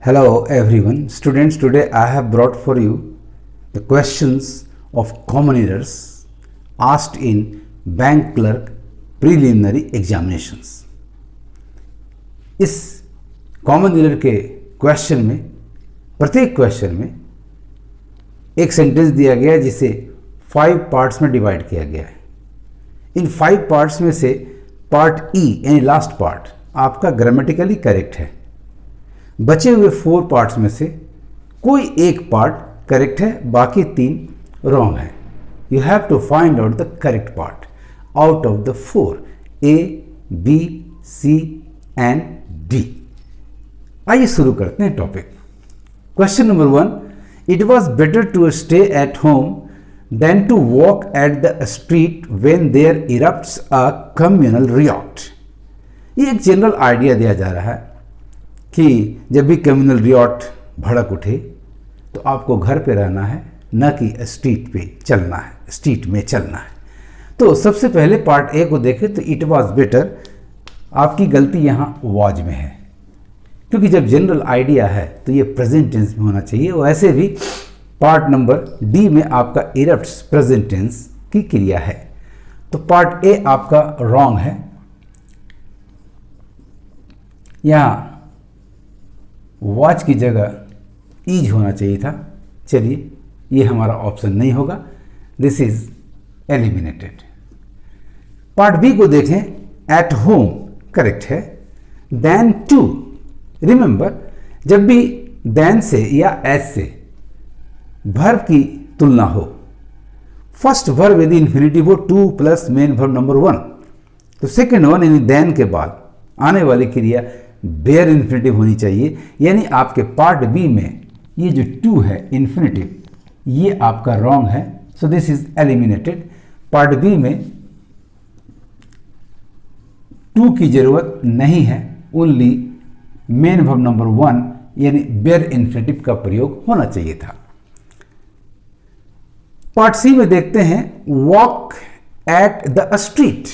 Hello everyone, students. Today I have brought for you the questions of common errors asked in bank clerk preliminary examinations. इस common error के question में प्रत्येक question में एक sentence दिया गया है जिसे 5 पार्ट्स में डिवाइड किया गया है. इन 5 पार्ट्स में से पार्ट ई यानी लास्ट पार्ट आपका ग्रामेटिकली करेक्ट है. बचे हुए 4 पार्ट्स में से कोई एक पार्ट करेक्ट है, बाकी 3 रॉन्ग है. You have to find out the correct part out of the 4 A B C and D. आइए शुरू करते हैं topic. Question number 1, it was better to stay at home then to walk at the street when there erupts a communal riot. ये एक general idea दिया जा रहा है कि जब भी कम्युनल रियॉट भड़क उठे तो आपको घर पे रहना है, न कि स्ट्रीट पे चलना है, स्ट्रीट में चलना है. तो सबसे पहले पार्ट ए को देखें तो इट वाज बेटर. आपकी गलती यहाँ वाज में है, क्योंकि जब जनरल आइडिया है तो ये प्रेजेंट टेंस में होना चाहिए. वैसे भी पार्ट नंबर डी में आपका इरप्ट्स प्रेजेंट टेंस की क्रिया है. तो पार्ट ए आपका रॉन्ग है. यहाँ वॉच की जगह ईज होना चाहिए था. चलिए, ये हमारा ऑप्शन नहीं होगा. This is eliminated. Part B को देखें. एट होम करेक्ट है. देन टू, रिमेंबर जब भी देन से या एज से वर्ब की तुलना हो, फर्स्ट वर्ब यदि इन्फिनिटिव हो two plus main verb number 1, तो सेकेंड वन यानी देन के बाद आने वाली क्रिया बेयर इन्फिनिटिव होनी चाहिए. यानी आपके पार्ट बी में ये जो टू है इन्फिनिटिव, ये आपका रॉन्ग है. So this is eliminated. Part B में टू की जरूरत नहीं है, ओनली मेन वर्ब नंबर 1 यानी बेयर इन्फिनिटिव का प्रयोग होना चाहिए था. पार्ट सी में देखते हैं. Walk at the street.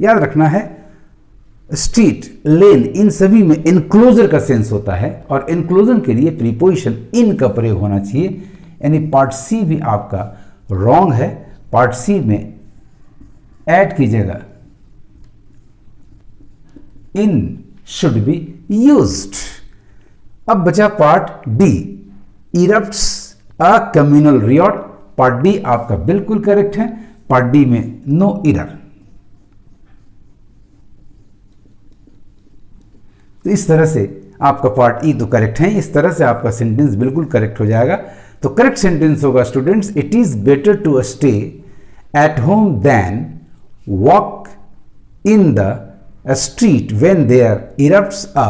याद रखना है, स्ट्रीट, लेन, इन सभी में इनक्लोजर का सेंस होता है और इनक्लोजर के लिए प्रीपोजिशन इन का प्रयोग होना चाहिए. यानी पार्ट सी भी आपका रॉन्ग है. पार्ट सी में एट की जगह इन शुड बी यूज्ड. अब बचा part D. Erupts a communal riot. Part D आपका बिल्कुल करेक्ट है. पार्ट डी में नो एरर. तो इस तरह से आपका पार्ट ई तो करेक्ट है. इस तरह से आपका सेंटेंस बिल्कुल करेक्ट हो जाएगा. तो करेक्ट सेंटेंस होगा students, it is better to stay at home then walk in the street when there erupts a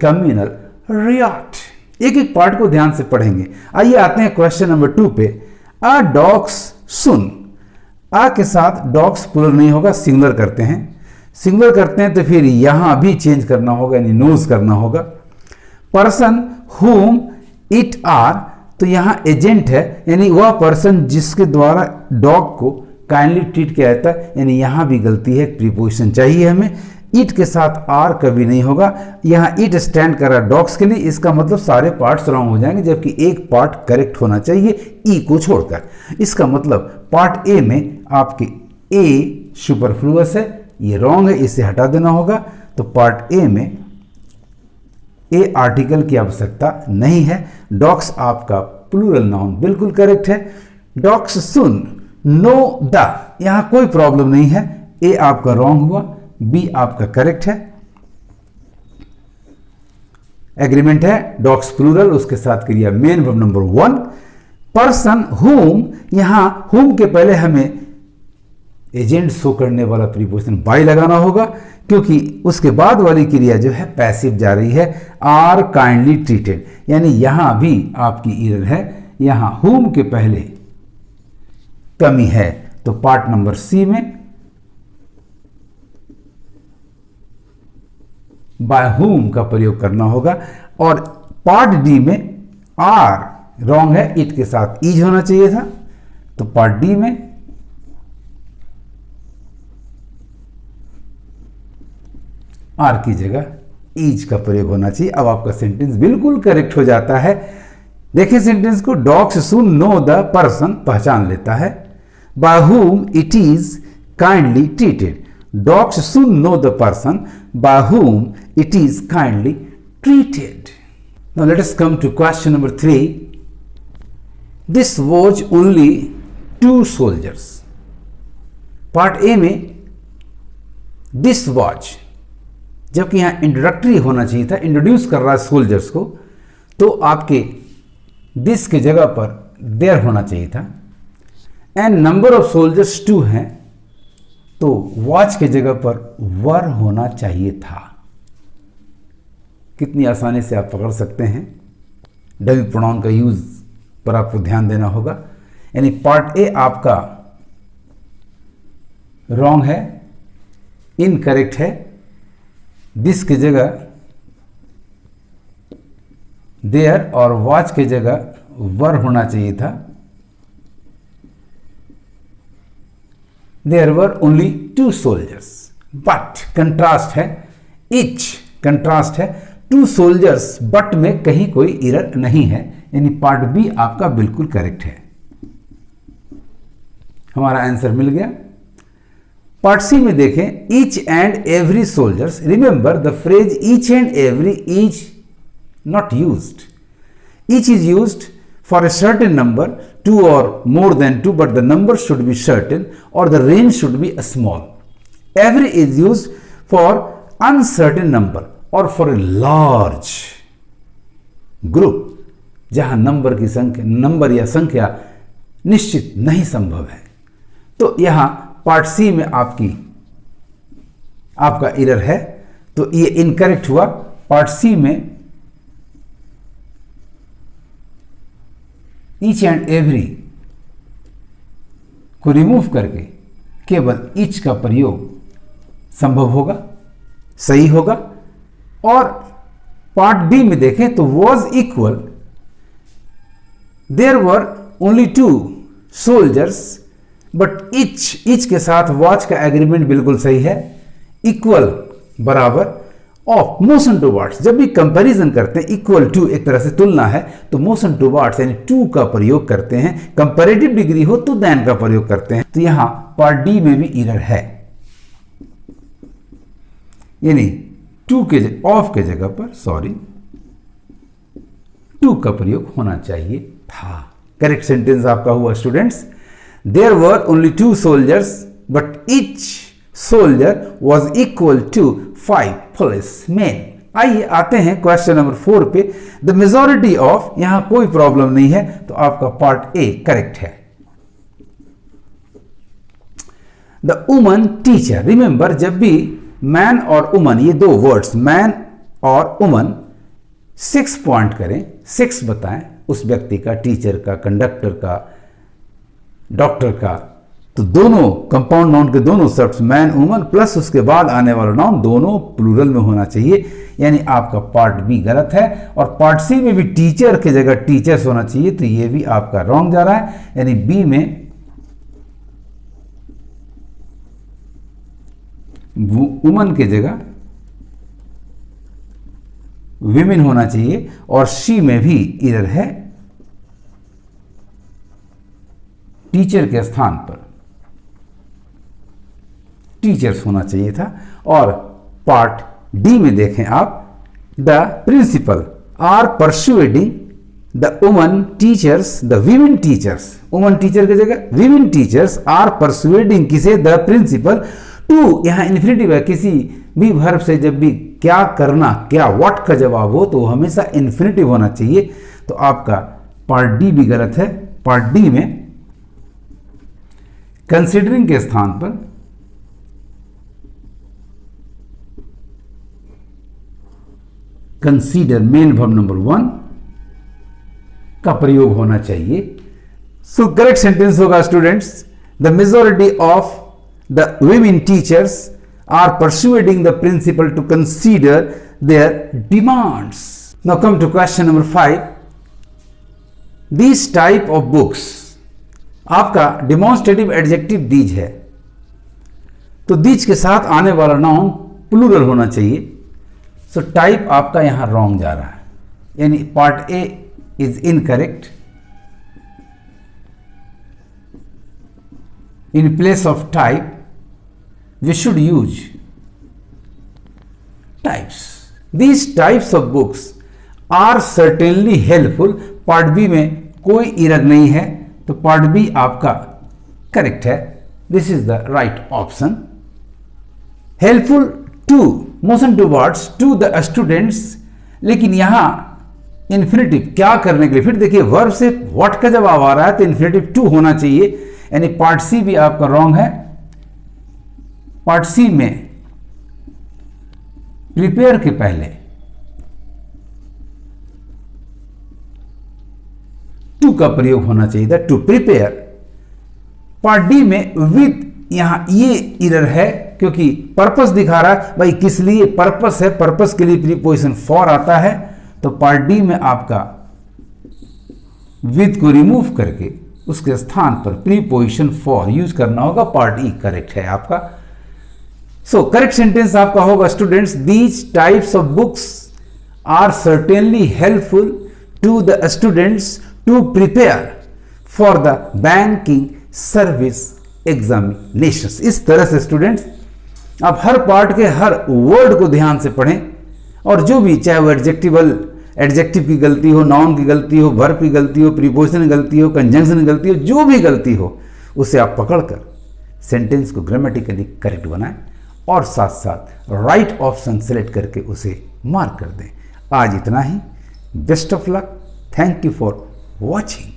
communal riot. एक एक पार्ट को ध्यान से पढ़ेंगे. आइए आते हैं क्वेश्चन नंबर 2 पे. अ डॉग्स सुन. आ के साथ डॉग्स प्लुरल नहीं होगा, सिंगुलर करते हैं. सिंगुलर करते हैं तो फिर यहां भी चेंज करना होगा, यानी नोज करना होगा. पर्सन हुम इट आर, तो यहां एजेंट है, यानी वह पर्सन जिसके द्वारा डॉग को काइंडली ट्रीट किया जाता है. यानी यहां भी गलती है, प्रीपोजिशन चाहिए हमें. इट के साथ आर कभी नहीं होगा. यहां इट स्टैंड कर रहा है डॉग्स के लिए, इसका मतलब सारे पार्ट्स रॉन्ग हो जाएंगे, जबकि एक पार्ट करेक्ट होना चाहिए ई को छोड़कर. इसका मतलब पार्ट ए में आपके ए सुपरफ्लुअस है, ये रॉन्ग है, इसे हटा देना होगा. तो पार्ट ए में ए आर्टिकल की आवश्यकता नहीं है. डॉग्स आपका प्लूरल नाउन बिल्कुल करेक्ट है. Dogs soon. नो द, यहां कोई प्रॉब्लम नहीं है. ए आपका रॉन्ग हुआ, बी आपका करेक्ट है. एग्रीमेंट है. डॉग्स प्लूरल, उसके साथ क्रिया main verb number 1. Person whom, यहां हुम के पहले हमें एजेंट शो करने वाला प्रीपोजिशन बाय लगाना होगा, क्योंकि उसके बाद वाली क्रिया जो है पैसिव जा रही है. आर काइंडली ट्रीटेड, यानी यहां भी आपकी एरर है. यहां हुम के पहले कमी है. तो पार्ट नंबर सी में बाय हुम का प्रयोग करना होगा. और पार्ट डी में आर रॉन्ग है, इट के साथ ईज होना चाहिए था. तो पार्ट डी में आर की जगह ईच का प्रयोग होना चाहिए। अब आपका सेंटेंस बिल्कुल करेक्ट हो जाता है। देखिए सेंटेंस को, dogs soon know the person, पहचान लेता है, by whom it is kindly treated. Dogs soon know the person by whom it is kindly treated. Now let us come to question number 3। This was only 2 soldiers. Part A में this was, जबकि यहां introductory होना चाहिए था, introduce कर रहा है soldiers को, तो आपके दिस के जगह पर देयर होना चाहिए था। एंड नंबर ऑफ सोल्जर्स 2 हैं, तो वॉच के जगह पर वर होना चाहिए था। कितनी आसानी से आप पकड़ सकते हैं। डमी प्रोनाउन का यूज पर आपको ध्यान देना होगा। यानी पार्ट ए आपका रॉन्ग है, इनकरेक्ट है। दिस की जगह देयर और वॉच की जगह वर होना चाहिए था। There were only 2 soldiers, but contrast है, इच कंट्रास्ट है। 2 सोल्जर्स बट में कहीं कोई एरर नहीं है, यानी पार्ट बी आपका बिल्कुल करेक्ट है। हमारा आंसर मिल गया। पार्ट सी में देखें, each and every soldiers. Remember the phrase each and every is not used. Each is used for a certain number, 2 or more than 2, but the number should be certain or the range should be small. Every is used for uncertain number or for a large group, जहां number या संख्या निश्चित नहीं संभव है। तो यहां part सी में आपका एरर है, तो ये इनकरेक्ट हुआ। पार्ट सी में ईच एंड एवरी को रिमूव करके केवल ईच का प्रयोग संभव होगा, सही होगा। और पार्ट डी में देखें तो was equal, there were only 2 soldiers, but each के साथ वॉच का एग्रीमेंट बिल्कुल सही है। इक्वल बराबर ऑफ मोशन टूवर्ड्स। जब भी कंपैरिजन करते हैं, इक्वल टू एक तरह से तुलना है, तो मोशन टूवर्ड्स यानी टू का प्रयोग करते हैं। कंपैरेटिव डिग्री हो तो देन का प्रयोग करते हैं। तो यहां पार्ट डी में भी एरर है, यानी ऑफ के जगह पर टू का प्रयोग होना चाहिए था। करेक्ट सेंटेंस आपका हुआ students, there were only 2 soldiers but each soldier was equal to 5 policeman. आइए आते हैं क्वेश्चन नंबर 4 पे। द मेजॉरिटी ऑफ, यहां कोई प्रॉब्लम नहीं है, तो आपका पार्ट ए करेक्ट है। The woman teacher. रिमेंबर जब भी मैन और वुमन, ये 2 वर्ड्स मैन और वुमन 6 पॉइंट करें, 6 बताएं उस व्यक्ति का, टीचर का, कंडक्टर का, डॉक्टर का, तो दोनों कंपाउंड नाउन के दोनों शब्द मैन वुमन प्लस उसके बाद आने वाला नाउन दोनों प्लूरल में होना चाहिए। यानी आपका पार्ट बी गलत है। और पार्ट सी में भी टीचर की जगह टीचर्स होना चाहिए, तो ये भी आपका रॉन्ग जा रहा है। यानी बी में वुमन की जगह विमेन होना चाहिए, और सी में भी एरर है, टीचर के स्थान पर टीचर्स होना चाहिए था। और पार्ट डी में देखें आप, the principal are persuading the woman teachers, the women teachers, woman teacher की जगह वीमेन टीचर्स आर परसुएडिंग किसे, द प्रिंसिपल टू। यहां इन्फिनिटिव है, किसी भी वर्ब से जब भी क्या करना, क्या व्हाट का जवाब हो तो हमेशा इन्फिनिटिव होना चाहिए। तो आपका पार्ट डी भी गलत है। पार्ट डी में कंसीडरिंग के स्थान पर कंसीडर, मेन वर्ब नंबर 1 का प्रयोग होना चाहिए। सो करेक्ट सेंटेंस होगा students, the majority of the women teachers are persuading the principal to consider their demands. Now come to question number 5. These type of books, आपका demonstrative adjective these है, तो these के साथ आने वाला noun plural होना चाहिए। सो टाइप आपका यहां रॉन्ग जा रहा है, यानी part A is incorrect. In place of type we should use types. These types of books are certainly helpful. Part B में कोई इरर नहीं है, तो पार्ट बी आपका करेक्ट है. This is the right option. Helpful to motion towards to the students, लेकिन यहां infinitive क्या करने के लिए, फिर देखिए वर्ब से व्हाट का जवाब आ रहा है तो इन्फिनेटिव टू होना चाहिए, यानी पार्ट सी भी आपका रॉन्ग है. पार्ट सी में प्रिपेयर के पहले टू का प्रयोग होना चाहिए था, टू प्रिपेयर. पार्ट डी में विद, यहां ये इरर है क्योंकि पर्पस दिखा रहा है, भाई किस लिए पर्पस है, पर्पस के लिए प्रीपोजिशन फॉर आता है, तो पार्ट डी में आपका विद को रिमूव करके उसके स्थान पर प्रीपोजिशन फॉर यूज करना होगा. पार्ट ई करेक्ट है आपका. सो करेक्ट सेंटेंस आपका होगा students, these types of books are certainly helpful to the students to prepare for the banking service examinations. इस तरह से स्टूडेंट्स आप हर पार्ट के हर वर्ड को ध्यान से पढ़ें, और जो भी चाहे वो एडजेक्टिव की गलती हो, नाउन की गलती हो, वर्ब की गलती हो, प्रीपोजिशन की गलती हो, कंजंक्शन की गलती हो, जो भी गलती हो उसे आप पकड़कर सेंटेंस को ग्रामेटिकली करेक्ट बनाएं और साथ साथ राइट ऑप्शन सेलेक्ट करके उसे मार्क कर दें. आज इतना ही. Best of luck. Thank you for watching.